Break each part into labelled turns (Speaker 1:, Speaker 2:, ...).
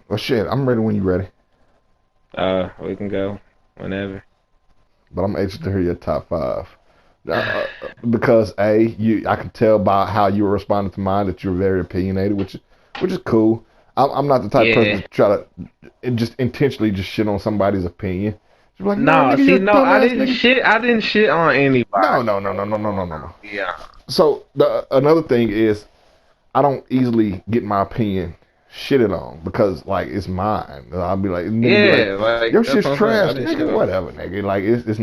Speaker 1: Well, shit, I'm ready when you're ready.
Speaker 2: We can go whenever.
Speaker 1: But I'm anxious to hear your top five. Uh, because I can tell by how you were responding to mine that you're very opinionated, which is cool. I'm not the type of person
Speaker 2: Yeah.
Speaker 1: to try to just intentionally just shit on somebody's opinion. Just be like, no,
Speaker 2: No,
Speaker 1: nigga, you're
Speaker 2: see,
Speaker 1: a
Speaker 2: no, I
Speaker 1: dumbass
Speaker 2: didn't
Speaker 1: nigga.
Speaker 2: shit. I didn't shit on
Speaker 1: No,
Speaker 2: anybody,
Speaker 1: no, no,
Speaker 2: bro.
Speaker 1: no, no,
Speaker 2: Come
Speaker 1: no, no,
Speaker 2: on
Speaker 1: no.
Speaker 2: now. Yeah.
Speaker 1: So another thing is I don't easily get my opinion shitted on because like it's mine. I'll be like, nigga, be like,
Speaker 2: Yeah, like
Speaker 1: your
Speaker 2: that's
Speaker 1: shit's
Speaker 2: what I'm saying. I
Speaker 1: trash,
Speaker 2: didn't
Speaker 1: nigga.
Speaker 2: shit on.
Speaker 1: Whatever, nigga. Like it's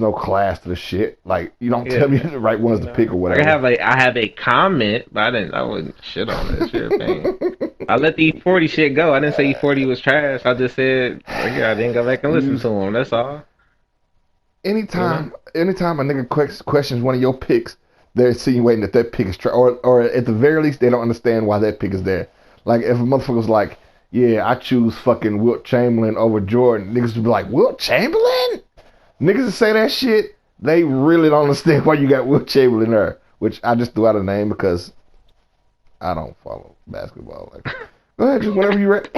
Speaker 1: no class to the shit. Like you don't tell me
Speaker 2: Yeah.
Speaker 1: the right ones to pick or whatever.
Speaker 2: I have a comment, but I wouldn't shit on it. It's your opinion. I let the E40 shit go. I didn't say E40 was trash. I just said, like, yeah, I didn't go back and listen
Speaker 1: Use
Speaker 2: to him. That's all. You know?
Speaker 1: anytime a nigga questions one of your picks, they're insinuating that that pick is trash, or at the very least they don't understand why that pick is there. Like if a motherfucker's like, yeah, I choose fucking Wilt Chamberlain over Jordan, niggas would be like, Wilt Chamberlain? Niggas that say that shit, they really don't understand why you got Wilt Chamberlain there. Which I just threw out a name because I don't follow basketball like that. Go ahead, just whenever you're ready.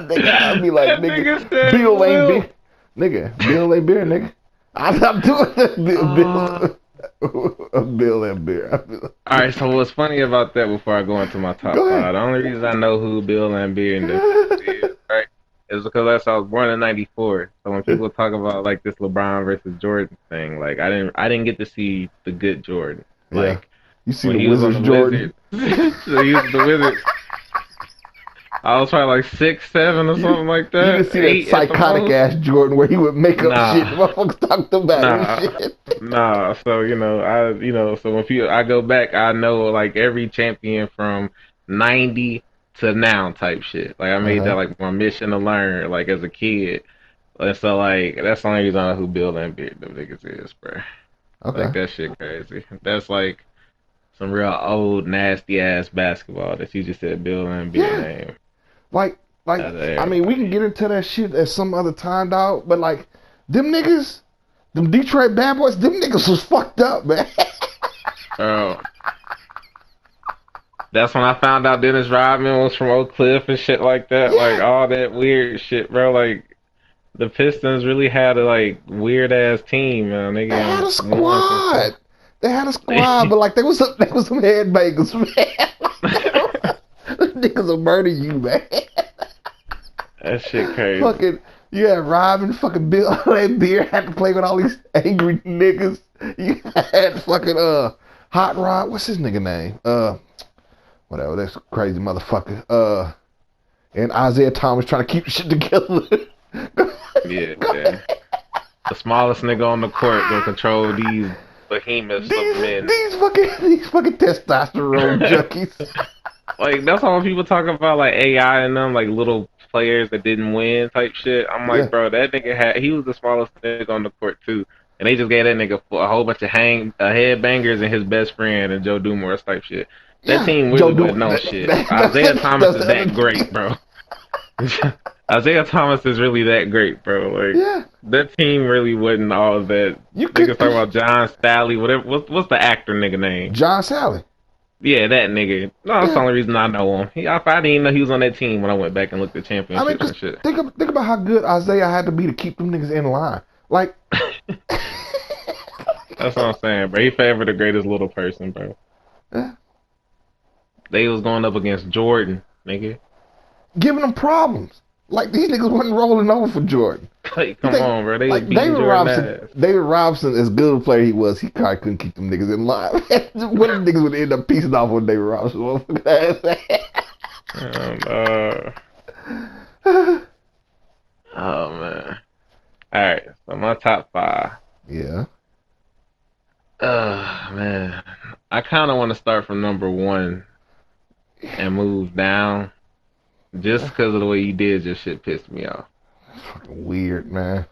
Speaker 1: Nigga, I'll be like,
Speaker 2: That
Speaker 1: nigga,
Speaker 2: nigga said
Speaker 1: Bill ain't
Speaker 2: Will.
Speaker 1: beer. Nigga, Bill ain't beer, nigga. I'm doing this.
Speaker 2: Uh,
Speaker 1: Bill ain't beer.
Speaker 2: all right, so what's funny about that before I go into my top
Speaker 1: Go ahead.
Speaker 2: five? The only reason I know who Bill Laimbeer and them is, right, is because I was born in '94. So when people talk about like this LeBron versus Jordan thing, like I didn't get to see the good Jordan.
Speaker 1: Yeah.
Speaker 2: Like
Speaker 1: You see
Speaker 2: when
Speaker 1: the
Speaker 2: he was on
Speaker 1: Wizards,
Speaker 2: the
Speaker 1: Jordan.
Speaker 2: Wizards, so he was the Wizards. I was probably like 6, 7 or
Speaker 1: You
Speaker 2: something like
Speaker 1: you
Speaker 2: that,
Speaker 1: didn't see that
Speaker 2: 8 at the
Speaker 1: psychotic
Speaker 2: most.
Speaker 1: ass Jordan where he would make up shit.
Speaker 2: Nah,
Speaker 1: Motherfuckers talked about him and
Speaker 2: nah,
Speaker 1: shit.
Speaker 2: nah. So so when people I go back, I know like every champion from '90 to now type shit. Like I
Speaker 1: Uh
Speaker 2: made that
Speaker 1: huh.
Speaker 2: like my mission to learn, like as a kid. And so like that's the only reason I know who Bill and Beard them niggas is, bro. Like
Speaker 1: Okay.
Speaker 2: that shit crazy. That's like some real old nasty ass basketball that you just said Bill and Beard
Speaker 1: Yeah.
Speaker 2: name
Speaker 1: Like,
Speaker 2: out of
Speaker 1: I mean, we
Speaker 2: everybody.
Speaker 1: can get into that shit at some other time, dog. But like, them niggas, them Detroit bad boys, them niggas was fucked up, man.
Speaker 2: Oh, that's when I found out Dennis Rodman was from Oak Cliff and shit like that. Like
Speaker 1: Yeah,
Speaker 2: all that weird shit, bro. Like the Pistons really had a like weird ass team, man. They
Speaker 1: they had a
Speaker 2: won some shit.
Speaker 1: squad. They had a squad, but like, they was some headbangers, man. Niggas will murder you, man.
Speaker 2: That shit crazy.
Speaker 1: Fucking, you had Robin, fucking Bill, and Beer had to play with all these angry niggas. You had fucking Hot Rod. What's his nigga name? Whatever. That's a crazy motherfucker. And Isaiah Thomas trying to keep shit together.
Speaker 2: Yeah,
Speaker 1: Go
Speaker 2: yeah.
Speaker 1: ahead.
Speaker 2: The smallest nigga on the court gonna control these behemoths of men.
Speaker 1: These fucking testosterone junkies.
Speaker 2: Like that's how when people talk about like AI and them like little players that didn't win type shit. I'm like,
Speaker 1: Yeah,
Speaker 2: bro, that nigga he was the smallest nigga on the court too, and they just gave that nigga a whole bunch of headbangers and his best friend and Joe Dumars type shit. That
Speaker 1: yeah.
Speaker 2: team
Speaker 1: Joe
Speaker 2: really
Speaker 1: Do
Speaker 2: wasn't on shit. Isaiah Thomas
Speaker 1: that's
Speaker 2: is
Speaker 1: the other
Speaker 2: that
Speaker 1: thing.
Speaker 2: great, bro. Isaiah Thomas is really that great, bro. Like
Speaker 1: Yeah,
Speaker 2: that team really wasn't all that.
Speaker 1: you
Speaker 2: Niggas
Speaker 1: could,
Speaker 2: talk
Speaker 1: cause
Speaker 2: about John Staley, whatever. What's the actor nigga name?
Speaker 1: John Sally.
Speaker 2: Yeah, that nigga. No, that's the
Speaker 1: Yeah,
Speaker 2: only reason I know him. I didn't even know he was on that team when I went back and looked at
Speaker 1: I mean,
Speaker 2: championships
Speaker 1: cause
Speaker 2: and shit.
Speaker 1: think about how good Isaiah had to be to keep them niggas in line. Like,
Speaker 2: That's what I'm saying, bro. He favored the greatest little person, bro.
Speaker 1: eh,
Speaker 2: They was going up against Jordan, nigga.
Speaker 1: giving them problems. Like these niggas wasn't rolling over for Jordan.
Speaker 2: Like,
Speaker 1: You
Speaker 2: come
Speaker 1: think
Speaker 2: on, bro. They was
Speaker 1: like
Speaker 2: beating Jordan ass.
Speaker 1: David Robinson, as good a player he was, he probably couldn't keep them niggas in line. One of the niggas would end up piecing off on David Robinson.
Speaker 2: And, oh man. All right, so my top five.
Speaker 1: Yeah.
Speaker 2: Man, I kind of want to start from number one and move down, just because of the way you did your shit pissed me off.
Speaker 1: Fucking weird, man.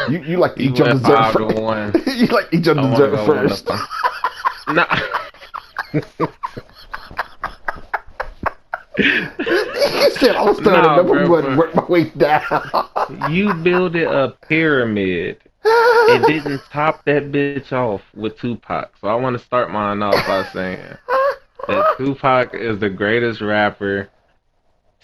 Speaker 1: You like to
Speaker 2: You
Speaker 1: eat your
Speaker 2: went
Speaker 1: dessert
Speaker 2: five to
Speaker 1: first.
Speaker 2: one.
Speaker 1: You like to eat your
Speaker 2: I want to
Speaker 1: dessert
Speaker 2: go one
Speaker 1: first.
Speaker 2: up. No.
Speaker 1: He said I'll start at
Speaker 2: No,
Speaker 1: number
Speaker 2: bro,
Speaker 1: one and
Speaker 2: bro.
Speaker 1: work my way down.
Speaker 2: You build it a pyramid and didn't top that bitch off with Tupac. So I want to start mine off by saying that Tupac is the greatest rapper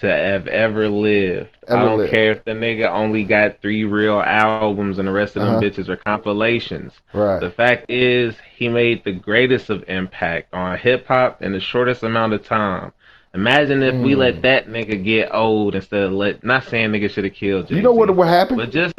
Speaker 2: to have ever lived. I
Speaker 1: Ever
Speaker 2: don't
Speaker 1: live.
Speaker 2: care if the nigga only got 3 real albums and the rest of them
Speaker 1: Uh-huh.
Speaker 2: bitches are compilations.
Speaker 1: Right.
Speaker 2: The fact is, he made the greatest of impact on hip hop in the shortest amount of time. Imagine if we let
Speaker 1: Mm.
Speaker 2: that nigga get old instead of not saying nigga should have killed
Speaker 1: You
Speaker 2: Jay
Speaker 1: know what
Speaker 2: Z,
Speaker 1: would happen?
Speaker 2: but just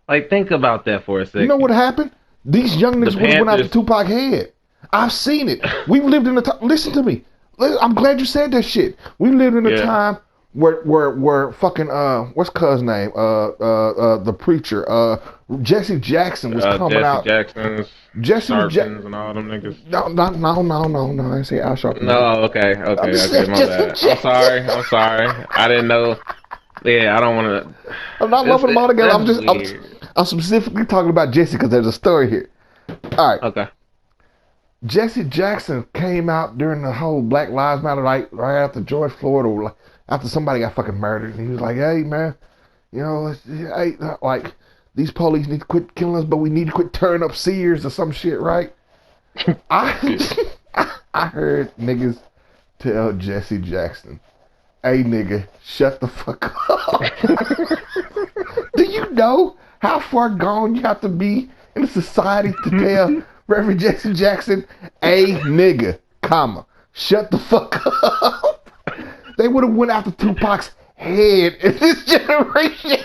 Speaker 2: like think about that for a
Speaker 1: You know
Speaker 2: second.
Speaker 1: what happened? These young
Speaker 2: The
Speaker 1: niggas would have went after
Speaker 2: Panthers,
Speaker 1: Tupac head. I've seen it. We've lived in a time. Listen to me. I'm glad you said that shit. We lived in a
Speaker 2: yeah,
Speaker 1: time where fucking what's cuz name? The preacher. Jesse Jackson was coming
Speaker 2: Jesse
Speaker 1: out.
Speaker 2: Jackson's,
Speaker 1: Jesse was
Speaker 2: Sharptons, and all them niggas.
Speaker 1: no. I didn't say Al Sharpton, nigga.
Speaker 2: No, okay,
Speaker 1: I'm
Speaker 2: okay,
Speaker 1: just
Speaker 2: okay,
Speaker 1: saying
Speaker 2: my
Speaker 1: Jesse
Speaker 2: bad. I'm
Speaker 1: Jackson.
Speaker 2: sorry, I'm sorry. I didn't know. Yeah, I don't want to.
Speaker 1: I'm not lumping them all together.
Speaker 2: That's weird.
Speaker 1: I'm specifically talking about Jesse because there's a story here. All right.
Speaker 2: Okay.
Speaker 1: Jesse Jackson came out during the whole Black Lives Matter, right after George Floyd, or like, after somebody got fucking murdered, and he was like, "Hey man, you know, hey, like these police need to quit killing us, but we need to quit tearing up Sears or some shit, right?" I I heard niggas tell Jesse Jackson, "Hey nigga, shut the fuck up." Do you know how far gone you have to be in society to tell Reverend Jesse Jackson, "Hey nigga, comma, shut the fuck up"? They would have went after Tupac's head in this generation.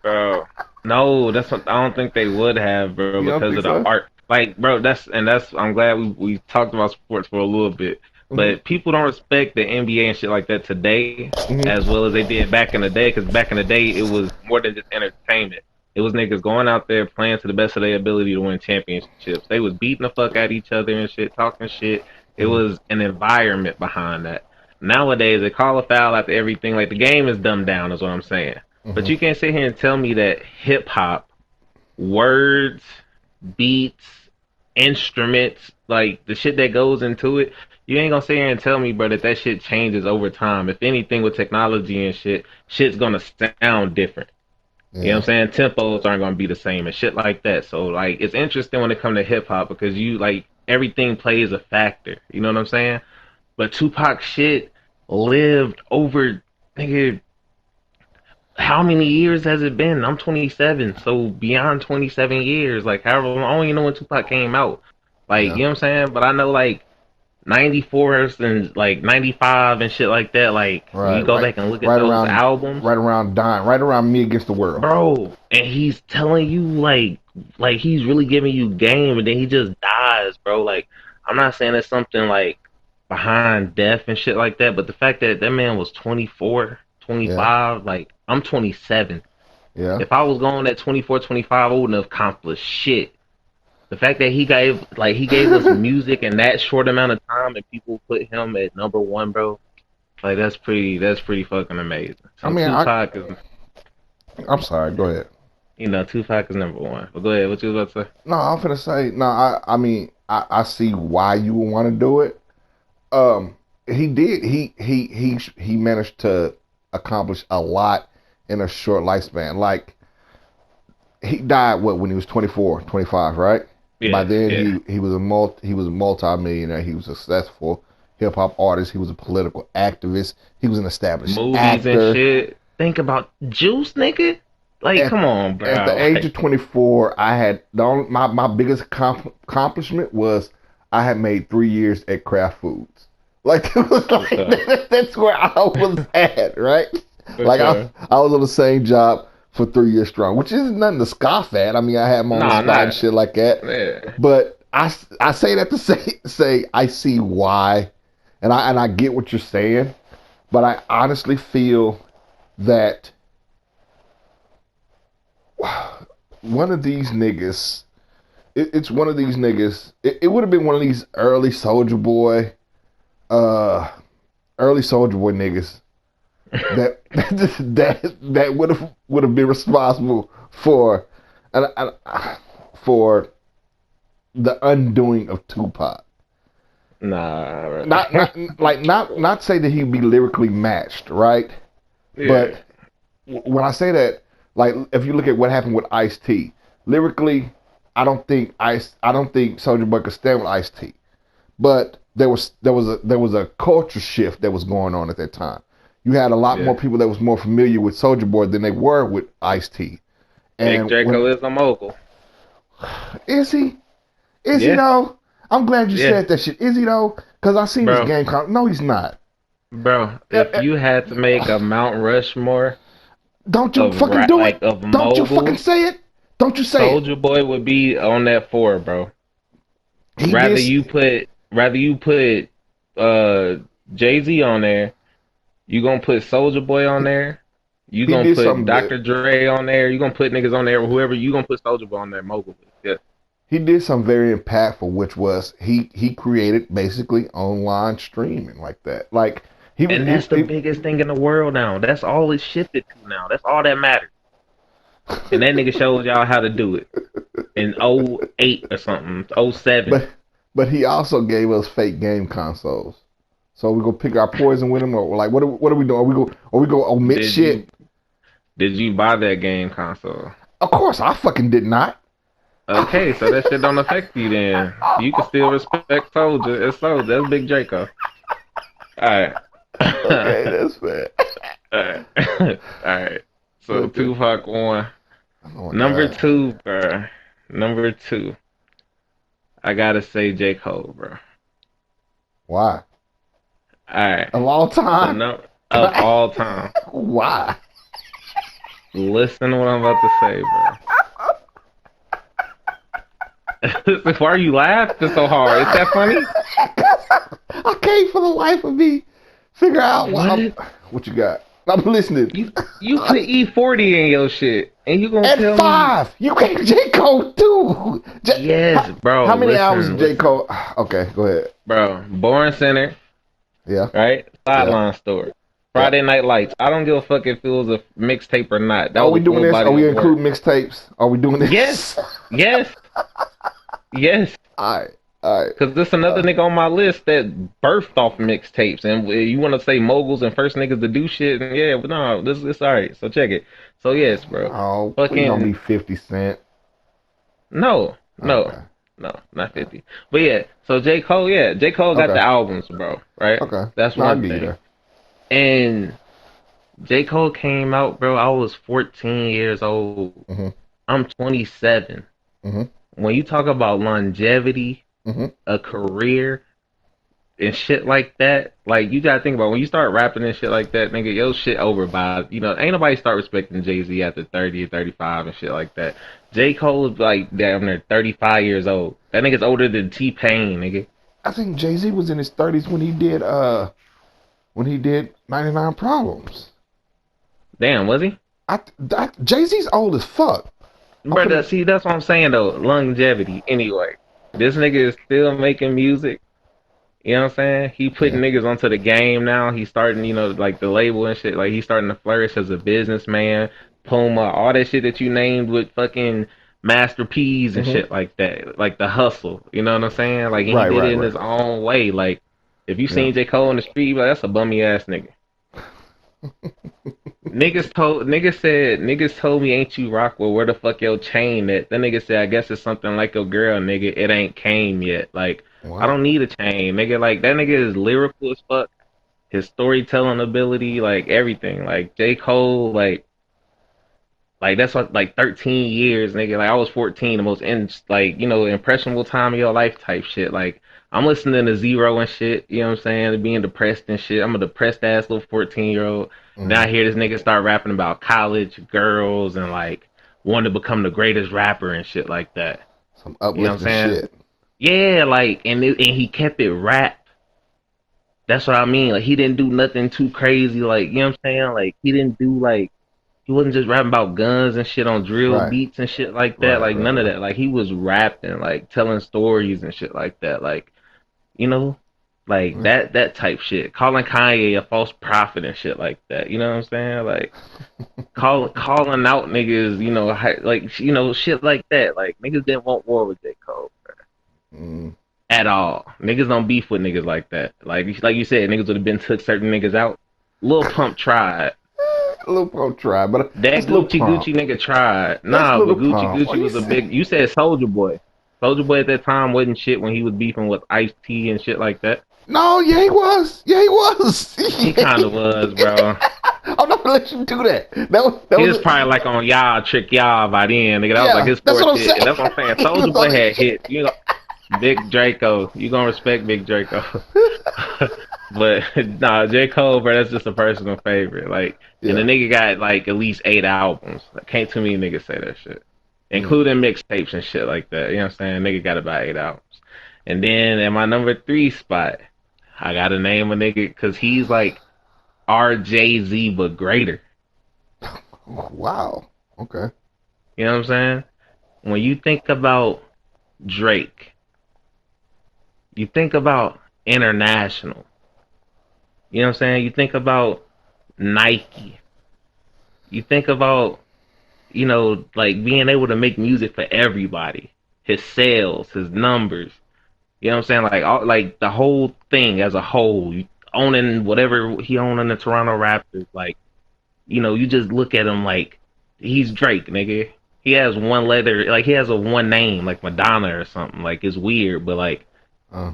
Speaker 2: Bro. No, that's what I don't think they would have, bro,
Speaker 1: You don't
Speaker 2: because
Speaker 1: think
Speaker 2: of the
Speaker 1: so?
Speaker 2: art. Like, bro, that's I'm glad we talked about sports for a little bit.
Speaker 1: Mm-hmm.
Speaker 2: But people don't respect the NBA and shit like that today as
Speaker 1: Mm-hmm.
Speaker 2: well as they did back in the day, because back in the day it was more than just entertainment. It was niggas going out there playing to the best of their ability to win championships. They was beating the fuck at each other and shit, talking shit. It
Speaker 1: Mm-hmm.
Speaker 2: was an environment behind that. Nowadays they call a foul after everything. Like the game is dumbed down, is what I'm saying. But
Speaker 1: Mm-hmm.
Speaker 2: you can't sit here and tell me that hip hop, words, beats, instruments, like the shit that goes into it, you ain't gonna sit here and tell me, bro, that that shit changes over time. If anything, with technology and shit, shit's gonna sound different. You know
Speaker 1: Yeah.
Speaker 2: what I'm saying? Tempos aren't gonna be the same and shit like that. So like, it's interesting when it comes to hip hop because you like everything plays a factor. You know what I'm saying? But Tupac shit lived over nigga how many years has it been? I'm 27, so beyond 27 years, like however long, I don't even know when Tupac came out. Like, you
Speaker 1: Yeah.
Speaker 2: know what I'm saying? But I know like 94 and like 95 and shit like that. Like when
Speaker 1: Right.
Speaker 2: you go
Speaker 1: Right.
Speaker 2: back and look at
Speaker 1: Right
Speaker 2: those
Speaker 1: around.
Speaker 2: albums,
Speaker 1: Right around dying. Right around Me Against the World.
Speaker 2: bro, and he's telling you like he's really giving you game, and then he just dies, bro. Like I'm not saying it's something like behind death and shit like that, but the fact that that man was 24,
Speaker 1: Yeah.
Speaker 2: 25, like I'm 27.
Speaker 1: Yeah.
Speaker 2: If I was going at 24, 25, I wouldn't have accomplished shit. The fact that he gave us music in that short amount of time and people put him at number one, bro. Like that's pretty fucking amazing.
Speaker 1: I
Speaker 2: So
Speaker 1: mean, I'm sorry. Go ahead.
Speaker 2: Tupac is number one. But go ahead, what you was about to say?
Speaker 1: No, I'm gonna say no. I mean, I see why you would want to do it. He did. He managed to accomplish a lot in a short lifespan. Like he died when he was 24, 25, right? By
Speaker 2: Yeah,
Speaker 1: then
Speaker 2: yeah.
Speaker 1: he was a multi-millionaire. He was a successful hip hop artist. He was a political activist. He was an established
Speaker 2: Movies and
Speaker 1: actor.
Speaker 2: shit. Think about Juice, nigga. Like,
Speaker 1: At
Speaker 2: come on,
Speaker 1: at the
Speaker 2: bro.
Speaker 1: age
Speaker 2: Like,
Speaker 1: of 24, I had my biggest accomplishment was I had made 3 years at Kraft Foods. Like it was
Speaker 2: for
Speaker 1: like
Speaker 2: sure.
Speaker 1: that's where I was at, right?
Speaker 2: For
Speaker 1: Like
Speaker 2: sure.
Speaker 1: I was on the same job for 3 years strong, which isn't nothing to scoff at. I mean, I had moments
Speaker 2: Nah,
Speaker 1: spot and
Speaker 2: not.
Speaker 1: shit like that,
Speaker 2: Yeah.
Speaker 1: but I say that to say I see why, and I get what you're saying, but I honestly feel that one of these niggas, it's one of these niggas. It would have been one of these uh, early Soldier Boy niggas that that would have been responsible for for the undoing of Tupac.
Speaker 2: Nah,
Speaker 1: Not
Speaker 2: bro.
Speaker 1: not say that he'd be lyrically matched, right?
Speaker 2: Yeah.
Speaker 1: But when I say that, like if you look at what happened with Ice T, lyrically, I don't think Soldier Boy could stand with Ice T. But there was a culture shift that was going on at that time. You had a lot more people that was more familiar with Soulja Boy than they were with Ice-T.
Speaker 2: Big
Speaker 1: And
Speaker 2: Draco is a mogul.
Speaker 1: is he? Is he though? I'm glad you said that shit. Is he though? Because I seen this game. No, he's not.
Speaker 2: Bro, if you had to make a Mount Rushmore,
Speaker 1: don't you fucking do it?
Speaker 2: Of
Speaker 1: don't you fucking say it? Don't you say
Speaker 2: Soulja Boy would be on that 4, bro.
Speaker 1: it?
Speaker 2: Rather you put Jay-Z on there, you gonna put Soulja Boy on there, you gonna put Dr. Dre on there, you gonna put niggas on there, or whoever, you gonna put Soulja Boy on there, mogul. Yeah.
Speaker 1: He did something very impactful, which was he created basically online streaming like that. Like
Speaker 2: that's the biggest thing in the world now. That's all it's shifted to now. That's all that matters. And that nigga showed y'all how to do it in 08 or something, 07.
Speaker 1: But he also gave us fake game consoles. So we gonna pick our poison with him, or like what are we doing? Are we gonna omit shit?
Speaker 2: Did you buy that game console?
Speaker 1: Of course, I fucking did not.
Speaker 2: Okay, so that shit don't affect you then. You can still respect Soulja. It's Soulja. That's Big Draco. Alright.
Speaker 1: Okay, that's fair.
Speaker 2: Alright. So Tupac 1. Number 2, bro. Number 2. I gotta say J. Cole, bro.
Speaker 1: Why?
Speaker 2: Alright.
Speaker 1: Of all time?
Speaker 2: Of all time.
Speaker 1: Why?
Speaker 2: Listen to what I'm about to say, bro. Why are you laughing so hard? Is that funny?
Speaker 1: I can't for the life of me figure out what you got. I'm listening.
Speaker 2: You put E40 in your shit, and you gonna tell
Speaker 1: 5. You can't J. Cole too.
Speaker 2: Yes, bro.
Speaker 1: How many albums J. Cole? Okay, go ahead.
Speaker 2: Bro, Born Center.
Speaker 1: Yeah.
Speaker 2: Right? Sideline Story. Friday Night Lights. I don't give a fuck if it was a mixtape or not.
Speaker 1: Are we doing this? Are we including mixtapes? Are we doing this?
Speaker 2: Yes. Yes. Yes.
Speaker 1: Alright.
Speaker 2: Because there's another nigga on my list that birthed off mixtapes, and you want to say moguls and first niggas to do shit, and yeah, but no, this alright. So check it. So yes, bro.
Speaker 1: Oh, fucking don't be 50 Cent.
Speaker 2: No, not 50. But yeah, so J. Cole, J. Cole got the albums, bro. Right?
Speaker 1: Okay.
Speaker 2: That's one thing. And J. Cole came out, bro. I was 14 years old.
Speaker 1: Mm-hmm.
Speaker 2: I'm 27.
Speaker 1: Mm-hmm.
Speaker 2: When you talk about longevity, a career, and shit like that, like you gotta think about when you start rapping and shit like that, nigga, your shit over by, ain't nobody start respecting Jay-Z after 30 or 35 and shit like that. J. Cole is like damn near 35 years old. That nigga's older than T-Pain, nigga.
Speaker 1: I think Jay-Z was in his 30s when he did 99 Problems.
Speaker 2: Damn, was he?
Speaker 1: Jay-Z's old as fuck.
Speaker 2: Brother, see, that's what I'm saying though. Longevity. Anyway, this nigga is still making music. You know what I'm saying? He putting niggas onto the game now. He's starting, like the label and shit. Like he's starting to flourish as a businessman. Puma, all that shit that you named with fucking Master P's and shit like that. Like the hustle. You know what I'm saying? Like he did it in his own way. Like if you seen J. Cole in the street, like, that's a bummy ass nigga. Niggas told me, ain't you Rockwell, where the fuck your chain at? That nigga said, I guess it's something like your girl, nigga. It ain't came yet. Like, I don't need a chain, nigga. Like, that nigga is lyrical as fuck. His storytelling ability, like, everything. Like, J. Cole, like that's what, like, 13 years, nigga. Like, I was 14, the most, impressionable time of your life type shit. Like, I'm listening to Zero and shit, you know what I'm saying? Being depressed and shit. I'm a depressed ass little 14-year-old. Now I hear this nigga start rapping about college, girls, and like wanting to become the greatest rapper and shit like that.
Speaker 1: Some uplifting shit.
Speaker 2: Yeah, like, and he kept it rap. That's what I mean. Like, he didn't do nothing too crazy. Like, you know what I'm saying? Like, he didn't do like, he wasn't just rapping about guns and shit on drill beats and shit like that. Like, none of that. Like, he was rapping, like, telling stories and shit like that. Like, like that type shit. Calling Kanye a false prophet and shit like that. You know what I'm saying? Like calling out niggas, shit like that. Like niggas didn't want war with J. Cole, bro. At all. Niggas don't beef with niggas like that. Like you said, niggas would have been took certain niggas out. Lil Pump tried.
Speaker 1: Lil Pump tried, but
Speaker 2: that Gucci nigga tried. Nah, but Gucci was a big. You said Soulja Boy. Soulja Boy at that time wasn't shit when he was beefing with Ice-T and shit like that.
Speaker 1: No, yeah, he was. Yeah, he was.
Speaker 2: He kind of was, bro.
Speaker 1: I'm not gonna let you do that. That
Speaker 2: He
Speaker 1: was
Speaker 2: was probably like on y'all, trick y'all by then, nigga. That was like
Speaker 1: yeah.
Speaker 2: his
Speaker 1: That's what
Speaker 2: fourth
Speaker 1: I'm
Speaker 2: hit, and
Speaker 1: saying.
Speaker 2: that's what I'm saying.
Speaker 1: He was
Speaker 2: Soulja
Speaker 1: on
Speaker 2: Boy
Speaker 1: that
Speaker 2: had
Speaker 1: shit.
Speaker 2: hit, you know, Big Draco. You gonna respect Big Draco, but nah, J Cole, bro, that's just a personal favorite. Like, and the
Speaker 1: Yeah.
Speaker 2: nigga got like at least 8 albums. Like, can't too many niggas say that shit,
Speaker 1: Mm.
Speaker 2: including mixtapes and shit like that. You know what I'm saying? Nigga got about 8 albums. And then at my number three spot, I gotta name a nigga because he's like RJZ but greater.
Speaker 1: Wow. Okay.
Speaker 2: You know what I'm saying? When you think about Drake, you think about international. You know what I'm saying? You think about Nike. You think about, like being able to make music for everybody. His sales, his numbers. You know what I'm saying? Like like the whole thing as a whole. Owning whatever he owned in the Toronto Raptors, like, you just look at him like he's Drake, nigga. He has one letter, like he has a one name, like Madonna or something. Like it's weird, but like
Speaker 1: Uh,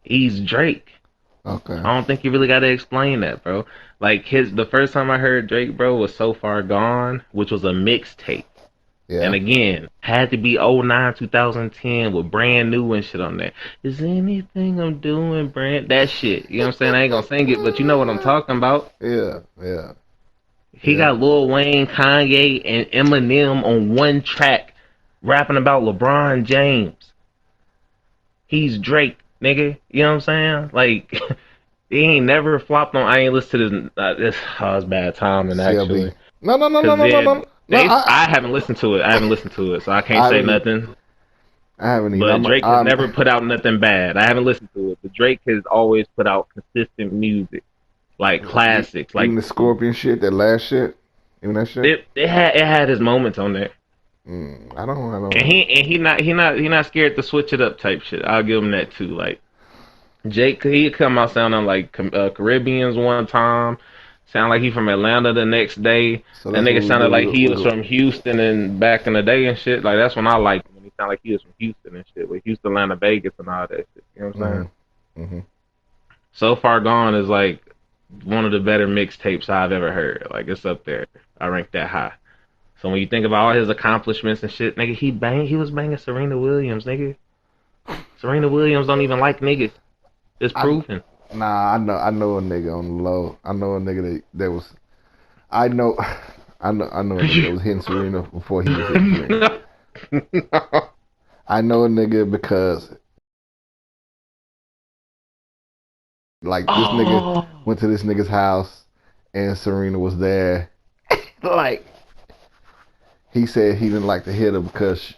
Speaker 2: he's Drake.
Speaker 1: okay.
Speaker 2: I don't think you really got to explain that, bro. Like the first time I heard Drake, bro, was So Far Gone, which was a mixtape. And
Speaker 1: Yeah.
Speaker 2: again, had to be '09, 2010 with brand new and shit on there. Is anything I'm doing brand that shit? You know what I'm saying? I ain't gonna sing it, but you know what I'm talking about.
Speaker 1: Yeah. Yeah.
Speaker 2: He
Speaker 1: Yeah.
Speaker 2: got Lil Wayne, Kanye, and Eminem on one track rapping about LeBron James. He's Drake, nigga. You know what I'm saying? Like, he ain't never flopped on. I ain't listened to this. Oh, it's bad timing,
Speaker 1: CLB.
Speaker 2: actually.
Speaker 1: No, no, no, no,
Speaker 2: Because
Speaker 1: no, no, no. No,
Speaker 2: I haven't listened to it. I haven't listened to it, so I can't
Speaker 1: I
Speaker 2: say
Speaker 1: haven't.
Speaker 2: nothing.
Speaker 1: I haven't either.
Speaker 2: But Drake has never put out nothing bad. I haven't listened to it. But Drake has always put out consistent music, like classics.
Speaker 1: Even
Speaker 2: Like
Speaker 1: the Scorpion shit, that last shit, even that shit.
Speaker 2: it had his moments on there.
Speaker 1: I don't.
Speaker 2: And he not scared to switch it up type shit. I'll give him that too. Like Jake, he come out sounding like Caribbeans one time, sound like he from Atlanta the next day.
Speaker 1: So
Speaker 2: That
Speaker 1: that's what
Speaker 2: nigga
Speaker 1: we
Speaker 2: sounded like
Speaker 1: do.
Speaker 2: he was from Houston and back in the day and shit. Like that's when I liked him when he sounded like he was from Houston and shit, with Houston, Atlanta, Vegas, and all that shit. You know what I'm saying?
Speaker 1: Mm-hmm.
Speaker 2: So Far Gone is like one of the better mixtapes I've ever heard. Like it's up there. I rank that high. So when you think about all his accomplishments and shit, nigga, he was banging Serena Williams, nigga. Serena Williams don't even like niggas. It's proven.
Speaker 1: I know a nigga on the low. I know a nigga that was. I know. I know a nigga that was hitting Serena before he was hitting Serena.
Speaker 2: No.
Speaker 1: I know a nigga because like this nigga
Speaker 2: Oh.
Speaker 1: went to this nigga's house and Serena was there. Like he said he didn't like to hit her because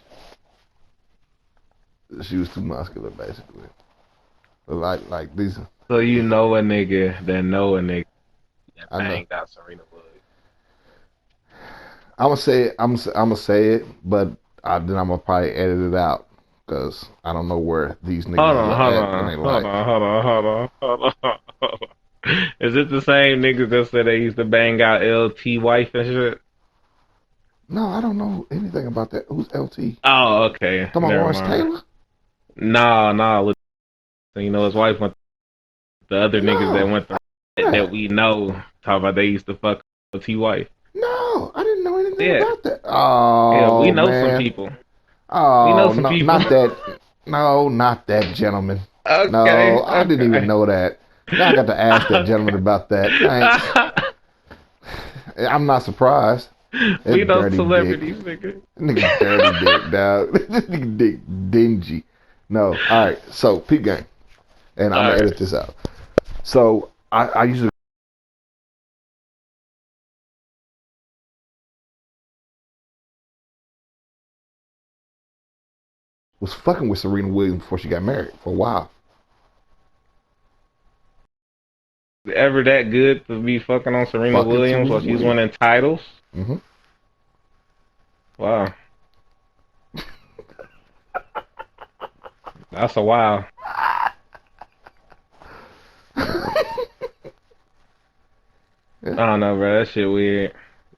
Speaker 1: she was too muscular, basically. Like these.
Speaker 2: So you know a nigga that know a nigga that
Speaker 1: I know.
Speaker 2: banged out Serena Williams.
Speaker 1: I'm gonna say it. I'm gonna say it, but then I'm gonna probably edit it out because I don't know where these niggas
Speaker 2: Hold on,
Speaker 1: is
Speaker 2: hold
Speaker 1: at in
Speaker 2: on,
Speaker 1: their
Speaker 2: hold
Speaker 1: life.
Speaker 2: on, hold on, hold on, hold on, hold on. Is it the same niggas that said they used to bang out LT wife and shit?
Speaker 1: No, I don't know anything about that. Who's LT?
Speaker 2: Oh, okay.
Speaker 1: Talking about
Speaker 2: Never
Speaker 1: Lawrence
Speaker 2: mind.
Speaker 1: Taylor?
Speaker 2: Nah, nah. You know his wife went. The other niggas that
Speaker 1: No,
Speaker 2: went
Speaker 1: I
Speaker 2: through
Speaker 1: didn't know
Speaker 2: that
Speaker 1: that.
Speaker 2: we know talk about they used to fuck LT wife.
Speaker 1: No, I didn't know anything
Speaker 2: Yeah,
Speaker 1: about that.
Speaker 2: yeah. We
Speaker 1: Oh
Speaker 2: know some
Speaker 1: man.
Speaker 2: people. We know
Speaker 1: Oh
Speaker 2: some
Speaker 1: no,
Speaker 2: people.
Speaker 1: not that. No, not that gentleman. No,
Speaker 2: Okay,
Speaker 1: I didn't even
Speaker 2: okay.
Speaker 1: know that. Now I got to ask that gentleman about that. Thanks. I'm not surprised.
Speaker 2: We
Speaker 1: That
Speaker 2: know
Speaker 1: dirty dick.
Speaker 2: celebrities, nigga.
Speaker 1: Nigga dirty dick, dog. This nigga dick dingy. No. Alright, so peep game. And I'm
Speaker 2: All
Speaker 1: gonna
Speaker 2: right.
Speaker 1: edit this out. So I usually was fucking with Serena Williams before she got married for a while.
Speaker 2: Ever that good to be fucking on Serena
Speaker 1: Fucking
Speaker 2: Williams
Speaker 1: Serena
Speaker 2: while she's
Speaker 1: Williams.
Speaker 2: winning titles?
Speaker 1: Mm-hmm.
Speaker 2: Wow, that's a wow.
Speaker 1: Yeah.
Speaker 2: I don't know, bro. That shit weird.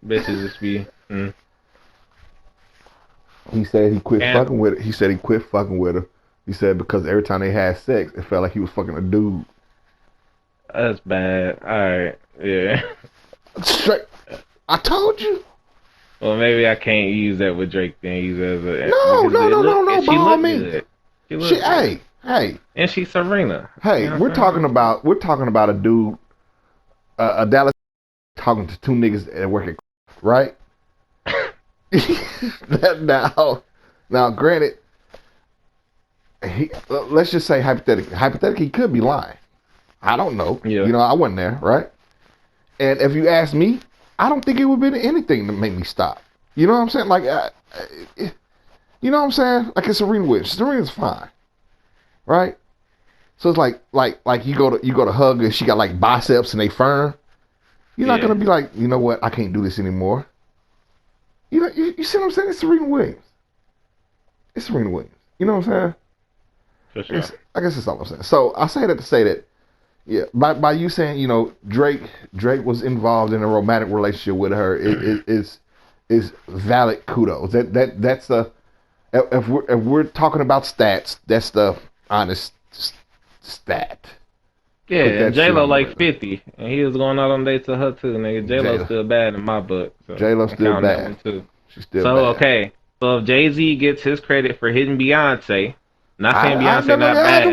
Speaker 2: Bitches just be.
Speaker 1: He said he quit
Speaker 2: And
Speaker 1: fucking with it. He said he quit fucking with her. He said because every time they had sex, it felt like he was fucking a dude.
Speaker 2: that's bad. All right, yeah.
Speaker 1: Straight. I told you.
Speaker 2: Well, maybe I can't use that with Drake. Then use it as
Speaker 1: No,
Speaker 2: because
Speaker 1: no,
Speaker 2: it
Speaker 1: no,
Speaker 2: look
Speaker 1: no, no.
Speaker 2: and
Speaker 1: By
Speaker 2: she
Speaker 1: all
Speaker 2: looked
Speaker 1: means.
Speaker 2: good. She looked good,
Speaker 1: Hey.
Speaker 2: and she's Serena. You
Speaker 1: Hey,
Speaker 2: know
Speaker 1: we're
Speaker 2: what I'm
Speaker 1: talking
Speaker 2: saying?
Speaker 1: about a dude, a Dallas talking to two niggas that work at, right? now, granted, let's just say hypothetically, he could be lying. I don't know.
Speaker 2: Yeah.
Speaker 1: I wasn't there, right? And if you ask me, I don't think it would be anything to make me stop. You know what I'm saying? Like, you know what I'm saying? Like it's Serena Williams. Serena's fine, right? So it's like you go to hug her, she got like biceps and they firm. You're not gonna be like, you know what? I can't do this anymore. You see what I'm saying? It's Serena Williams. It's Serena Williams. You know what I'm saying?
Speaker 2: For sure.
Speaker 1: I guess that's all I'm saying. So I say that to say that, yeah, by you saying, Drake was involved in a romantic relationship with her is valid kudos. That's the if we're talking about stats, that's the honest stat.
Speaker 2: Yeah,
Speaker 1: Put
Speaker 2: and
Speaker 1: that shit
Speaker 2: J-Lo
Speaker 1: on the
Speaker 2: like
Speaker 1: record.
Speaker 2: 50, and he was going out on dates with her too, nigga. J-Lo's still bad in my book, so
Speaker 1: J Lo
Speaker 2: I'm
Speaker 1: still
Speaker 2: counting that
Speaker 1: bad.
Speaker 2: one too.
Speaker 1: She's still
Speaker 2: So,
Speaker 1: bad.
Speaker 2: okay, so if Jay-Z gets his credit for hitting Beyonce, not saying
Speaker 1: I
Speaker 2: Beyonce
Speaker 1: never
Speaker 2: not bad,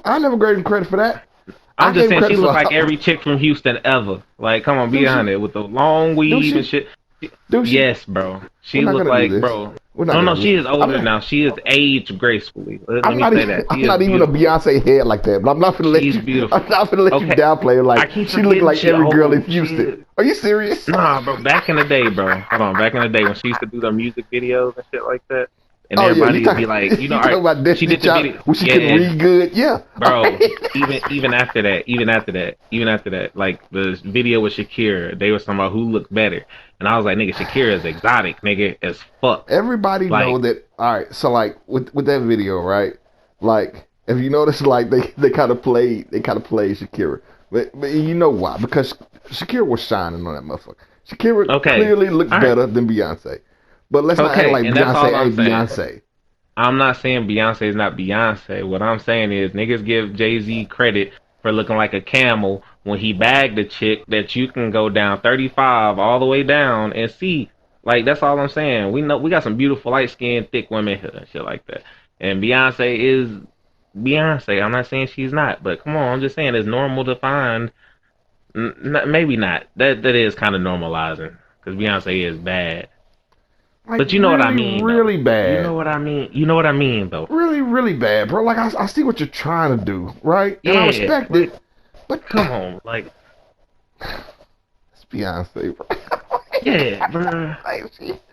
Speaker 1: I never gave him credit for that. I
Speaker 2: I'm
Speaker 1: gave
Speaker 2: just
Speaker 1: him
Speaker 2: saying she
Speaker 1: credit
Speaker 2: looked
Speaker 1: for
Speaker 2: like every chick from Houston ever. Like, come on, be
Speaker 1: do she
Speaker 2: honest, with the long
Speaker 1: do
Speaker 2: weave and
Speaker 1: she
Speaker 2: shit.
Speaker 1: do she.
Speaker 2: Yes, bro.
Speaker 1: We're
Speaker 2: She
Speaker 1: not
Speaker 2: looked
Speaker 1: gonna do
Speaker 2: like,
Speaker 1: this.
Speaker 2: bro.
Speaker 1: We're not
Speaker 2: No,
Speaker 1: gonna
Speaker 2: no,
Speaker 1: do
Speaker 2: she
Speaker 1: this.
Speaker 2: is older now. She is aged gracefully. Let me say that. She
Speaker 1: I'm
Speaker 2: is
Speaker 1: not even a
Speaker 2: beautiful.
Speaker 1: Beyonce head like that. But I'm not gonna let
Speaker 2: She's
Speaker 1: you. I'm
Speaker 2: beautiful.
Speaker 1: not gonna let you
Speaker 2: Okay,
Speaker 1: downplay her.
Speaker 2: I
Speaker 1: Like
Speaker 2: keep
Speaker 1: she looked
Speaker 2: forgetting
Speaker 1: like
Speaker 2: she
Speaker 1: every girl in
Speaker 2: old. She
Speaker 1: Houston.
Speaker 2: is.
Speaker 1: Are you serious?
Speaker 2: Nah, bro. Back in the day, bro. Hold on. Back in the day when she used to do the music videos and shit like that, and
Speaker 1: Oh yeah, you
Speaker 2: everybody would
Speaker 1: talking
Speaker 2: be like,
Speaker 1: you
Speaker 2: all
Speaker 1: talking
Speaker 2: right,
Speaker 1: about
Speaker 2: she
Speaker 1: Destiny
Speaker 2: did the
Speaker 1: Child
Speaker 2: video.
Speaker 1: when she couldn't
Speaker 2: Yeah,
Speaker 1: read good? Yeah.
Speaker 2: bro. Even after that, like the video with Shakira, they were talking about who looked better, and I was like, nigga, Shakira is exotic, nigga, as fuck.
Speaker 1: Everybody know
Speaker 2: Like,
Speaker 1: that. All right, so like with that video, right? Like if you notice, like they kind of played Shakira, but you know why? Because Shakira was shining on that motherfucker. Shakira
Speaker 2: okay,
Speaker 1: clearly looked
Speaker 2: all right,
Speaker 1: better than Beyonce, but let's not act
Speaker 2: okay,
Speaker 1: like
Speaker 2: and that's all
Speaker 1: Beyonce
Speaker 2: I'm
Speaker 1: ain't
Speaker 2: saying.
Speaker 1: Beyonce.
Speaker 2: I'm not saying Beyonce is not Beyonce. What I'm saying is niggas give Jay Z credit for looking like a camel when he bagged a chick that you can go down 35 all the way down and see. Like that's all I'm saying. We know we got some beautiful light skinned thick women here and shit like that. And Beyonce is Beyonce. I'm not saying she's not, but come on, I'm just saying it's normal to find. Maybe not. That is kind of normalizing because Beyonce is bad.
Speaker 1: Like
Speaker 2: But you know what I
Speaker 1: really,
Speaker 2: mean though.
Speaker 1: really
Speaker 2: You know
Speaker 1: bad.
Speaker 2: what I mean. You know what I mean though.
Speaker 1: Really, really bad, bro. Like I see what you're trying to do, right? And I
Speaker 2: Yeah,
Speaker 1: respect
Speaker 2: like
Speaker 1: it, but
Speaker 2: come on, like
Speaker 1: it's Beyonce, bro.
Speaker 2: yeah, bro.
Speaker 1: like,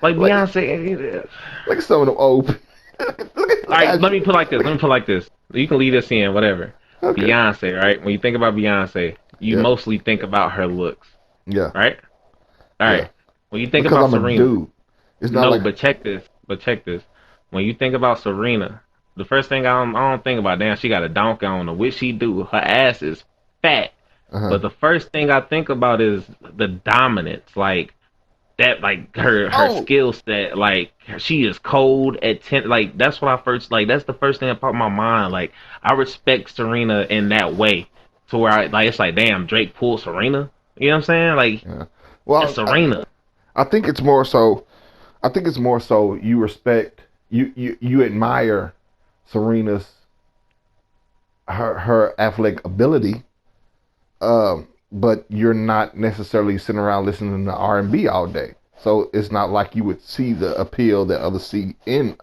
Speaker 2: Like
Speaker 1: like,
Speaker 2: Beyonce.
Speaker 1: look at some of them old. Look
Speaker 2: All right,
Speaker 1: at
Speaker 2: let me put like this. Let me put like this. You can lead us in, whatever.
Speaker 1: okay.
Speaker 2: Beyonce, right? When you think about Beyonce, you
Speaker 1: Yeah,
Speaker 2: mostly think about her looks,
Speaker 1: yeah,
Speaker 2: right? All
Speaker 1: yeah.
Speaker 2: right. When you think
Speaker 1: Because
Speaker 2: about
Speaker 1: I'm a
Speaker 2: Serena,
Speaker 1: dude. It's not
Speaker 2: no,
Speaker 1: like
Speaker 2: but check this. But check this. When you think about Serena, the first thing I don't think about, damn, she got a donkey on her. What she do? Her ass is fat.
Speaker 1: uh-huh.
Speaker 2: But the first thing I think about is the dominance, like that, like her
Speaker 1: Oh,
Speaker 2: skill set, like she is cold at 10. Like that's what I first like. That's the first thing that popped in my mind. Like I respect Serena in that way, to where like it's like, damn, Drake pulled Serena. You know what I'm saying? Like
Speaker 1: yeah.
Speaker 2: that's
Speaker 1: Well,
Speaker 2: Serena.
Speaker 1: I think it's more so. I think it's more so you respect you admire Serena's her athletic ability, but you're not necessarily sitting around listening to R&B all day. So it's not like you would see the appeal that others see in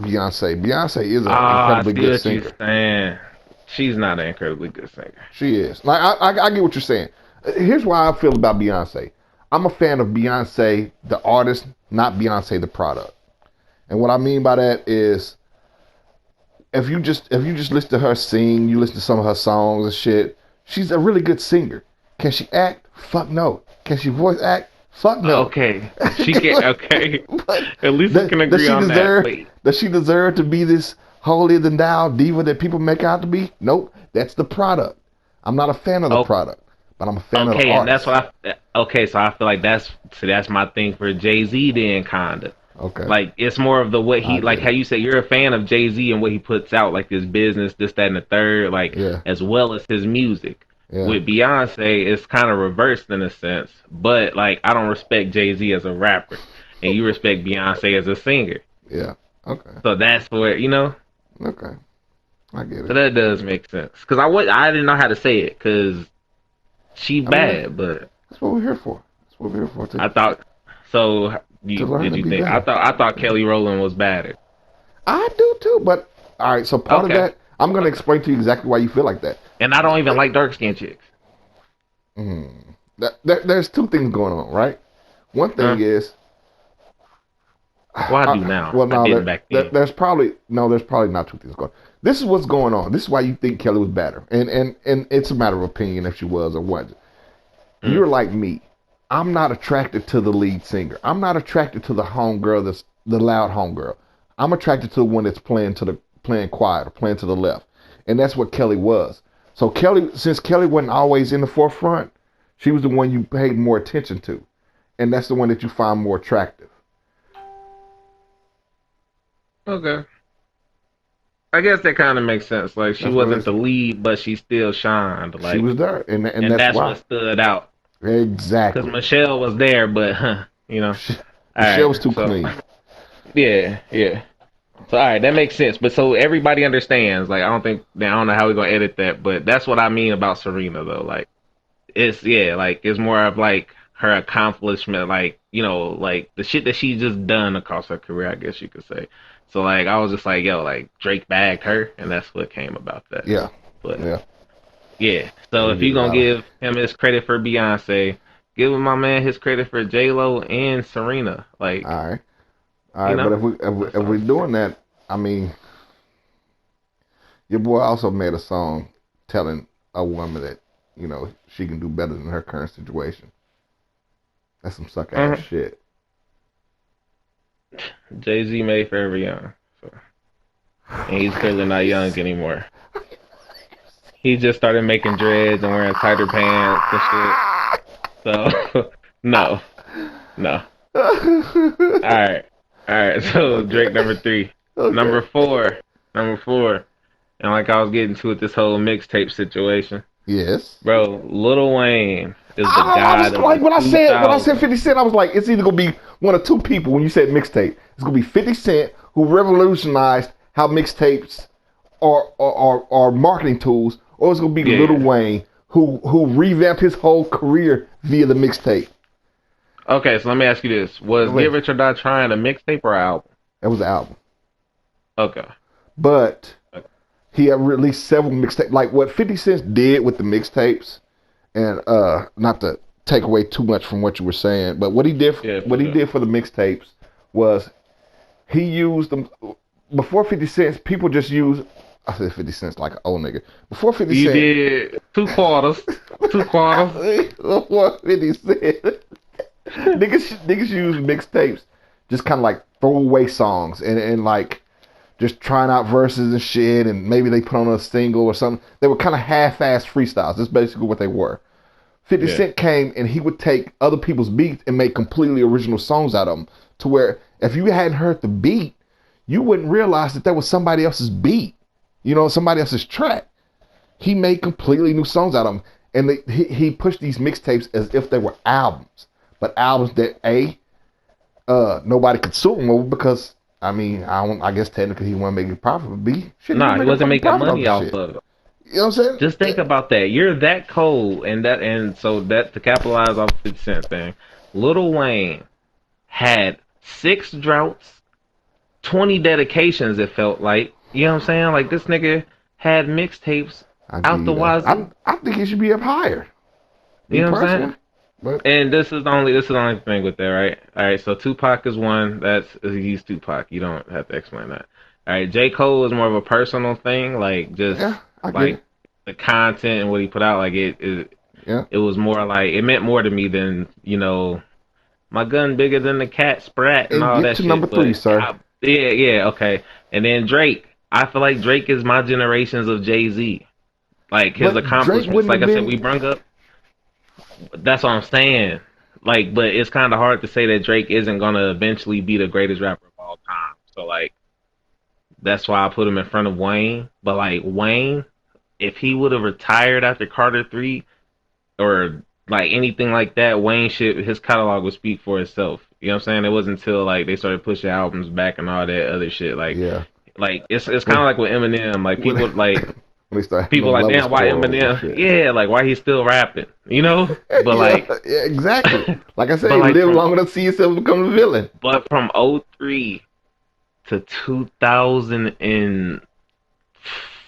Speaker 1: Beyonce. Beyonce is an
Speaker 2: Ah, I
Speaker 1: incredibly
Speaker 2: see
Speaker 1: good
Speaker 2: what you're
Speaker 1: singer.
Speaker 2: saying. She's not an incredibly good singer.
Speaker 1: She is. Like I get what you're saying. Here's why I feel about Beyonce. I'm a fan of Beyonce, the artist, not Beyonce, the product. And what I mean by that is, if you just listen to her sing, you listen to some of her songs and shit. She's a really good singer. Can she act? Fuck no. Can she voice act? Fuck no.
Speaker 2: Okay, she can. Okay,
Speaker 1: But
Speaker 2: at least we can agree on that. Wait.
Speaker 1: does she deserve to be this holier than thou diva that people make out to be? Nope. That's the product. I'm not a fan of the
Speaker 2: Oh,
Speaker 1: product, but I'm a fan of the
Speaker 2: okay, and that's
Speaker 1: artist.
Speaker 2: what I. Okay, so I feel like that's my thing for Jay Z then, kinda.
Speaker 1: Okay.
Speaker 2: Like it's more of the what
Speaker 1: I
Speaker 2: he like
Speaker 1: get
Speaker 2: how
Speaker 1: it.
Speaker 2: you say you're a fan of Jay-Z and what he puts out, like his business, this, that, and the third, like
Speaker 1: Yeah.
Speaker 2: as well as his music.
Speaker 1: Yeah.
Speaker 2: With Beyonce, it's kind of reversed in a sense, but like I don't respect Jay-Z as a rapper, and you respect Beyonce as a singer.
Speaker 1: Yeah. Okay.
Speaker 2: So that's where
Speaker 1: Okay. I get
Speaker 2: so
Speaker 1: it.
Speaker 2: that does make sense. Cause I didn't know how to say it, cause she
Speaker 1: I mean,
Speaker 2: bad, but
Speaker 1: that's what we're here for. That's what we're here for too.
Speaker 2: I thought so.
Speaker 1: To
Speaker 2: You
Speaker 1: learn
Speaker 2: did
Speaker 1: and
Speaker 2: you
Speaker 1: be
Speaker 2: think
Speaker 1: better.
Speaker 2: I thought
Speaker 1: Yeah.
Speaker 2: Kelly Rowland was badder.
Speaker 1: I do too, but all right. So part of
Speaker 2: Okay,
Speaker 1: that, I'm gonna
Speaker 2: okay.
Speaker 1: explain to you exactly why you feel like that.
Speaker 2: And I don't even like dark skinned chicks.
Speaker 1: There's two things going on, right? One thing
Speaker 2: Huh?
Speaker 1: is,
Speaker 2: Well, I do now.
Speaker 1: well,
Speaker 2: I
Speaker 1: no,
Speaker 2: didn't back then.
Speaker 1: there's probably not two things going. This is what's going on. This is why you think Kelly was better, and it's a matter of opinion if she was or wasn't.
Speaker 2: Mm.
Speaker 1: You're like me. I'm not attracted to the lead singer. I'm not attracted to the homegirl that's the loud homegirl. I'm attracted to the one that's playing quiet or playing to the left. And that's what Kelly was. So since Kelly wasn't always in the forefront, she was the one you paid more attention to. And that's the one that you find more attractive.
Speaker 2: Okay. I guess that kind of makes sense. Like she
Speaker 1: That's what it
Speaker 2: wasn't
Speaker 1: is.
Speaker 2: the lead, but she still shined.
Speaker 1: She
Speaker 2: Like,
Speaker 1: was there, and
Speaker 2: and
Speaker 1: that's
Speaker 2: that's
Speaker 1: why.
Speaker 2: what stood out. Because
Speaker 1: Exactly.
Speaker 2: Michelle was there, but you know. All
Speaker 1: Michelle
Speaker 2: right.
Speaker 1: was too
Speaker 2: So
Speaker 1: clean.
Speaker 2: yeah, yeah. So all right, that makes sense. But so everybody understands. Like I don't know how we're gonna edit that, but that's what I mean about Serena though. Like it's like it's more of like her accomplishment, like like the shit that she just done across her career, I guess you could say. So like I was just like, yo, like Drake bagged her, and that's what came about that.
Speaker 1: Yeah.
Speaker 2: But
Speaker 1: Yeah.
Speaker 2: yeah,
Speaker 1: Yeah,
Speaker 2: so
Speaker 1: he
Speaker 2: if
Speaker 1: did
Speaker 2: you're
Speaker 1: a
Speaker 2: gonna
Speaker 1: lot of.
Speaker 2: give him his credit for Beyonce, give him my man his credit for J Lo and Serena.
Speaker 1: All
Speaker 2: Like
Speaker 1: right. All right. But
Speaker 2: that's
Speaker 1: if
Speaker 2: all.
Speaker 1: we're doing that, I mean, your boy also made a song telling a woman that she can do better than her current situation. That's some suck ass
Speaker 2: Uh-huh.
Speaker 1: shit.
Speaker 2: Jay Z made Forever Young, so and he's clearly not young anymore. He just started making dreads and wearing tighter pants and shit. So no, no. All right, all right. So Drake
Speaker 1: Okay.
Speaker 2: number 3,
Speaker 1: Okay.
Speaker 2: number four, number four. And like I was getting to with this whole mixtape situation,
Speaker 1: Yes.
Speaker 2: bro. Lil Wayne is the
Speaker 1: I was
Speaker 2: god of
Speaker 1: like
Speaker 2: the
Speaker 1: when I said
Speaker 2: 2000s.
Speaker 1: 50 Cent, I was like, it's either gonna be one of two people when you said mixtape. It's gonna be 50 Cent who revolutionized how mixtapes are marketing tools, or it's gonna be Lil
Speaker 2: Yeah.
Speaker 1: Wayne who revamped his whole career via the mixtape.
Speaker 2: Okay, so let me ask you this: was Get Rich or Die Trying a mixtape or an album?
Speaker 1: That was the album.
Speaker 2: Okay.
Speaker 1: But
Speaker 2: Okay.
Speaker 1: he had released several mixtapes, like what 50 Cent did with the mixtapes, and not to take away too much from what you were saying, but
Speaker 2: Yeah, for
Speaker 1: what he
Speaker 2: sure.
Speaker 1: did for the mixtapes was he used them before 50 cents. People just used. I said 50 cents like an old nigga. Before 50
Speaker 2: You
Speaker 1: cent,
Speaker 2: did 2 quarters, 2 quarters.
Speaker 1: before 50 cent, niggas use mixtapes just kind of like throwaway songs and like just trying out verses and shit, and maybe they put on a single or something. They were kind of half-assed freestyles. That's basically what they were. 50
Speaker 2: Yeah.
Speaker 1: Cent came and he would take other people's beats and make completely original songs out of them. To where if you hadn't heard the beat, you wouldn't realize that was somebody else's beat, somebody else's track. He made completely new songs out of them. And he pushed these mixtapes as if they were albums. But albums that, nobody could sue him over because, I guess technically he wasn't making profit, but B, shit, he was
Speaker 2: Nah, he
Speaker 1: making
Speaker 2: wasn't
Speaker 1: fucking
Speaker 2: making
Speaker 1: profit off
Speaker 2: money
Speaker 1: this
Speaker 2: off
Speaker 1: shit.
Speaker 2: of it.
Speaker 1: You know what I'm saying?
Speaker 2: Just think about that. You're that cold, and so that to capitalize off the 50 Cent thing, Lil Wayne had 6 droughts, 20 dedications. It felt like, you know what I'm saying? Like this nigga had mixtapes
Speaker 1: I give
Speaker 2: out the
Speaker 1: you that.
Speaker 2: wazoo.
Speaker 1: I think he should be up higher. Me
Speaker 2: You know what I'm
Speaker 1: personally.
Speaker 2: saying?
Speaker 1: But
Speaker 2: And this is the only thing with that, right? All right, so Tupac is one. He's Tupac. You don't have to explain that. All right, J. Cole is more of a personal thing, like just
Speaker 1: yeah, I get
Speaker 2: like
Speaker 1: it.
Speaker 2: the content and what he put out. Like
Speaker 1: Yeah.
Speaker 2: it was more like it meant more to me than my gun bigger than the cat sprat and
Speaker 1: And
Speaker 2: all
Speaker 1: get
Speaker 2: that
Speaker 1: to number
Speaker 2: shit.
Speaker 1: three,
Speaker 2: But
Speaker 1: sir.
Speaker 2: yeah, okay. And then Drake, I feel like Drake is my generations of Jay-Z. Like his
Speaker 1: But Drake
Speaker 2: accomplishments.
Speaker 1: wouldn't
Speaker 2: Like
Speaker 1: have
Speaker 2: I said, we
Speaker 1: been.
Speaker 2: brung up. That's what I'm saying. like, but it's kind of hard to say that Drake isn't gonna eventually be the greatest rapper of all time. So like, that's why I put him in front of Wayne. But like Wayne, if he would have retired after Carter 3 or like anything like that, Wayne should his catalog would speak for itself. You know what I'm saying? It wasn't until like they started pushing albums back and all that other shit.
Speaker 1: Yeah.
Speaker 2: Like it's kind of
Speaker 1: When
Speaker 2: like with Eminem. Like
Speaker 1: when
Speaker 2: people
Speaker 1: they start having
Speaker 2: people
Speaker 1: them
Speaker 2: like
Speaker 1: level
Speaker 2: damn why
Speaker 1: scrolls and
Speaker 2: Eminem?
Speaker 1: shit.
Speaker 2: Yeah, like why he's still rapping? You know? But
Speaker 1: Yeah,
Speaker 2: like
Speaker 1: yeah, exactly. Like I
Speaker 2: but
Speaker 1: say,
Speaker 2: like
Speaker 1: live
Speaker 2: from
Speaker 1: long enough to see yourself become a villain.
Speaker 2: from '03 to 2000 and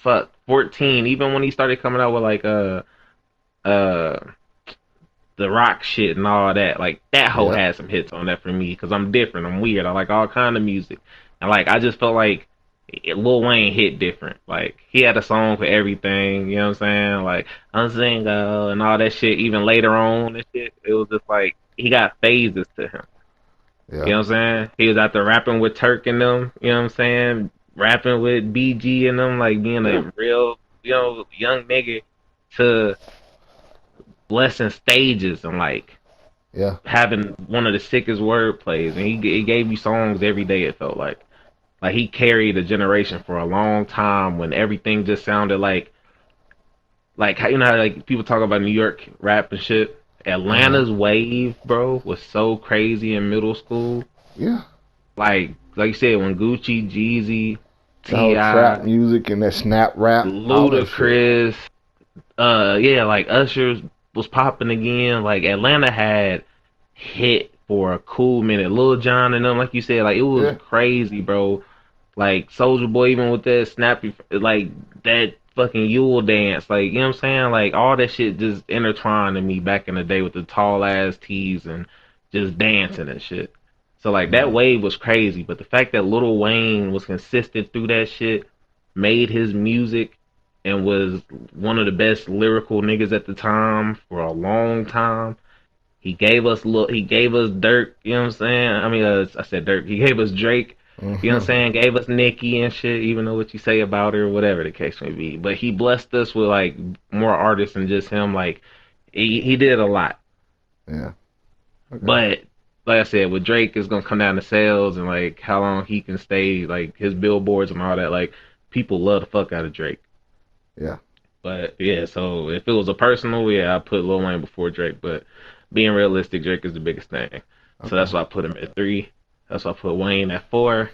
Speaker 2: fuck 14, even when he started coming out with like uh the rock shit and all that, like that whole
Speaker 1: Yeah.
Speaker 2: had some hits on that for me because I'm different, I'm weird, I like all kind of music, and like I just felt like Lil Wayne hit different. Like he had a song for everything, you know what I'm saying? Like I'm single and all that shit. Even later on and shit, it was just like he got phases to him. You
Speaker 1: Yeah.
Speaker 2: know what I'm saying? He was out there rapping with Turk and them. You know what I'm saying? Rapping with BG and them, like being
Speaker 1: Yeah.
Speaker 2: a real, young nigga to blessing stages and like
Speaker 1: Yeah.
Speaker 2: having one of the sickest word plays. And he gave you songs every day. It felt like he carried a generation for a long time when everything just sounded like how how like people talk about New York rap and shit.
Speaker 1: Uh-huh.
Speaker 2: Atlanta's wave, bro, was so crazy in middle school.
Speaker 1: Yeah.
Speaker 2: Like you said, when Gucci, Jeezy,
Speaker 1: The whole trap
Speaker 2: T.I.,
Speaker 1: music and that snap rap, all that shit.
Speaker 2: Ludacris, yeah, like Usher was popping again. Like Atlanta had hit for a cool minute. Lil Jon and them, like you said, like it was
Speaker 1: Yeah.
Speaker 2: crazy, bro. Like Soldier Boy, even with that snappy, like that fucking Yule dance, like you know what I'm saying, like all that shit just intertwined in me back in the day with the tall ass tees and just dancing and shit. So like that
Speaker 1: Mm.
Speaker 2: wave was crazy, but the fact that Lil Wayne was consistent through that shit, made his music, and was one of the best lyrical niggas at the time for a long time. He gave us Dirk, you know what I'm saying? I mean, I said Dirk. He gave us Drake, you know what I'm
Speaker 1: Mm-hmm.
Speaker 2: saying? Gave us Nicki and shit, even though what you say about her, whatever the case may be. But he blessed us with like more artists than just him. Like he did a lot.
Speaker 1: Yeah. Okay.
Speaker 2: But like I said, with Drake, it's gonna come down to sales and like how long he can stay, like his billboards and all that. Like people love the fuck out of Drake.
Speaker 1: Yeah.
Speaker 2: But yeah, so if it was a personal, yeah, I put Lil Wayne before Drake. But being realistic, Drake is the biggest thing. So
Speaker 1: Okay.
Speaker 2: that's why I put him at 3. That's why I put Wayne at 4,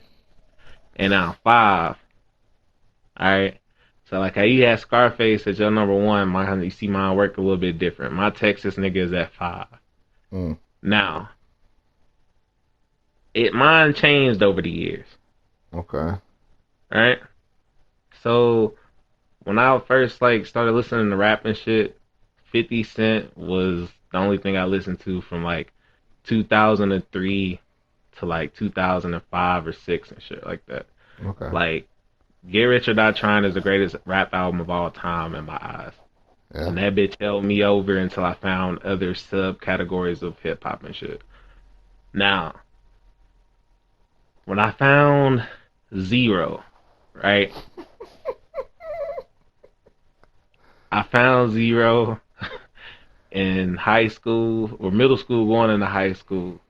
Speaker 2: and now 5. All right. So like how you had Scarface at your number 1, my you see mine work a little bit different. My Texas nigga is at 5.
Speaker 1: Mm.
Speaker 2: Now mine changed over the years.
Speaker 1: Okay.
Speaker 2: All right. So when I first like started listening to rap and shit, 50 Cent was the only thing I listened to from like 2003 to like 2005 or 6 and shit like that.
Speaker 1: Okay.
Speaker 2: Like Get Rich or Die Trying is the greatest rap album of all time in my eyes.
Speaker 1: Yeah.
Speaker 2: And that bitch held me over until I found other subcategories of hip hop and shit. Now, when I found Zero, right? I found Zero in high school or middle school going into high school.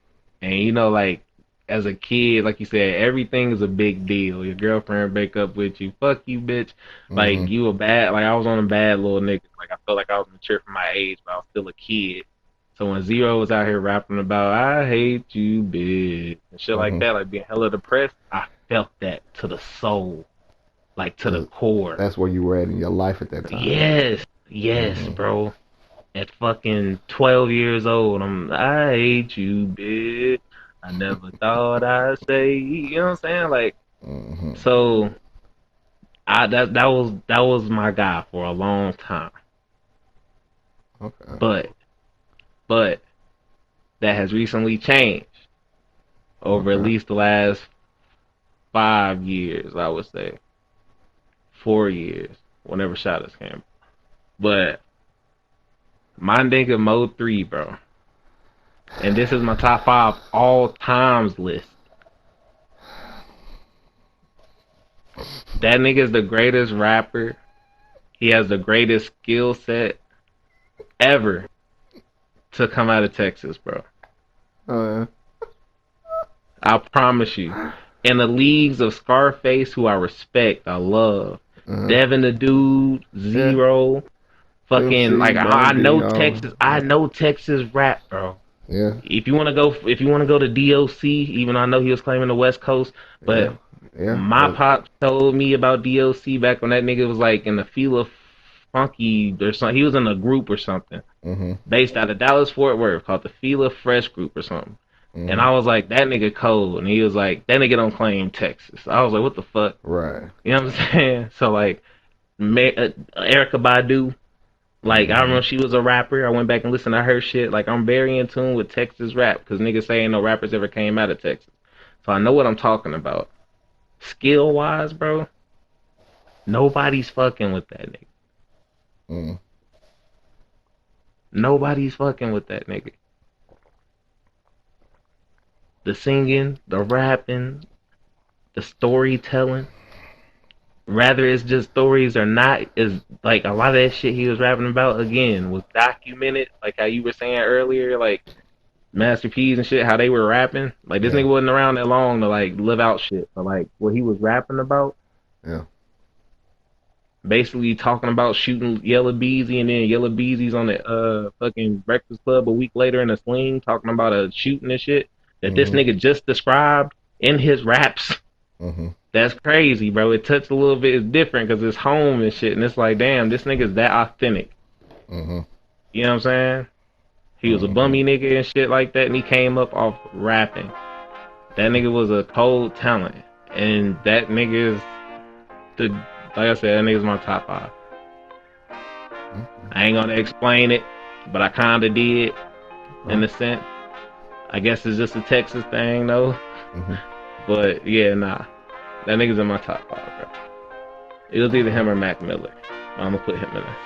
Speaker 2: And like as a kid, like you said, everything is a big deal. Your girlfriend break up with you, fuck you, bitch. Like
Speaker 1: Mm-hmm.
Speaker 2: you a bad, like I was on a bad little nigga. Like I felt like I was mature for my age, but I was still a kid. So when Zero was out here rapping about I hate you, bitch, and shit like
Speaker 1: Mm-hmm.
Speaker 2: that, like being hella depressed, I felt that to the soul, like to the
Speaker 1: 'Cause
Speaker 2: core.
Speaker 1: that's where you were at in your life at that time.
Speaker 2: Yes, yes,
Speaker 1: Mm-hmm.
Speaker 2: bro. At fucking 12 years old, I hate you, bitch. I never thought I'd say, you know what I'm saying? Like,
Speaker 1: Mm-hmm.
Speaker 2: so that was my guy for a long time.
Speaker 1: Okay.
Speaker 2: But but that has recently changed over at
Speaker 1: Okay.
Speaker 2: least the last 5 years, I would say. 4 years, whenever Shadows came. But my nigga Mo 3, bro. And this is my top 5 all times list. That nigga is the greatest rapper. He has the greatest skill set ever to come out of Texas, bro.
Speaker 1: Uh,
Speaker 2: I promise you. In the leagues of Scarface, who I respect, I love.
Speaker 1: uh,
Speaker 2: Devin the Dude,
Speaker 1: yeah.
Speaker 2: Zero, fucking
Speaker 1: MC,
Speaker 2: like I
Speaker 1: Manny
Speaker 2: know
Speaker 1: Dion.
Speaker 2: Texas. I
Speaker 1: Yeah.
Speaker 2: know Texas rap, bro.
Speaker 1: Yeah.
Speaker 2: If you wanna go to DOC, even though I know he was claiming the West Coast,
Speaker 1: Yeah.
Speaker 2: but
Speaker 1: Yeah.
Speaker 2: my pop told me about DOC back when that nigga was like in the Feel of Funky or something. He was in a group or something
Speaker 1: Mm-hmm.
Speaker 2: based out of Dallas Fort Worth called the Feel of Fresh Group or something. And
Speaker 1: Mm-hmm.
Speaker 2: I was like, that nigga cold. And he was like, that nigga don't claim Texas. I was like, what the fuck?
Speaker 1: Right.
Speaker 2: You know what I'm saying? So like, Erica Badu, like I
Speaker 1: Mm-hmm.
Speaker 2: remember she was a rapper. I went back and listened to her shit. Like I'm very in tune with Texas rap because niggas say ain't no rappers ever came out of Texas. So I know what I'm talking about. Skill wise, bro, nobody's fucking with that nigga.
Speaker 1: Mm-hmm.
Speaker 2: Nobody's fucking with that nigga. The singing, the rapping, the storytelling. Rather it's just stories or not, is like a lot of that shit he was rapping about again was documented, like how you were saying earlier, like Master P's and shit, how they were rapping. Like this
Speaker 1: Yeah.
Speaker 2: nigga wasn't around that long to like live out shit. But like what he was rapping about,
Speaker 1: Yeah.
Speaker 2: basically talking about shooting Yellow Beezy and then Yellow Beezy's on the fucking Breakfast Club a week later in a sling talking about a shooting and shit that this
Speaker 1: Mm-hmm.
Speaker 2: nigga just described in his raps.
Speaker 1: Mm-hmm.
Speaker 2: That's crazy, bro. It touched a little bit. It's different because it's home and shit, and it's like, damn, this nigga's that authentic.
Speaker 1: Mm-hmm.
Speaker 2: You know what I'm saying? He was a
Speaker 1: Mm-hmm.
Speaker 2: bummy nigga and shit like that, and he came up off rapping. That nigga was a cold talent, and that nigga's the like I said, that nigga's my top 5. I ain't gonna explain it, but I kinda did in a sense. I guess it's just a Texas thing though.
Speaker 1: Mm-hmm.
Speaker 2: But yeah, nah, that nigga's in my top 5, bro. It was either him or Mac Miller. I'm gonna put him in there.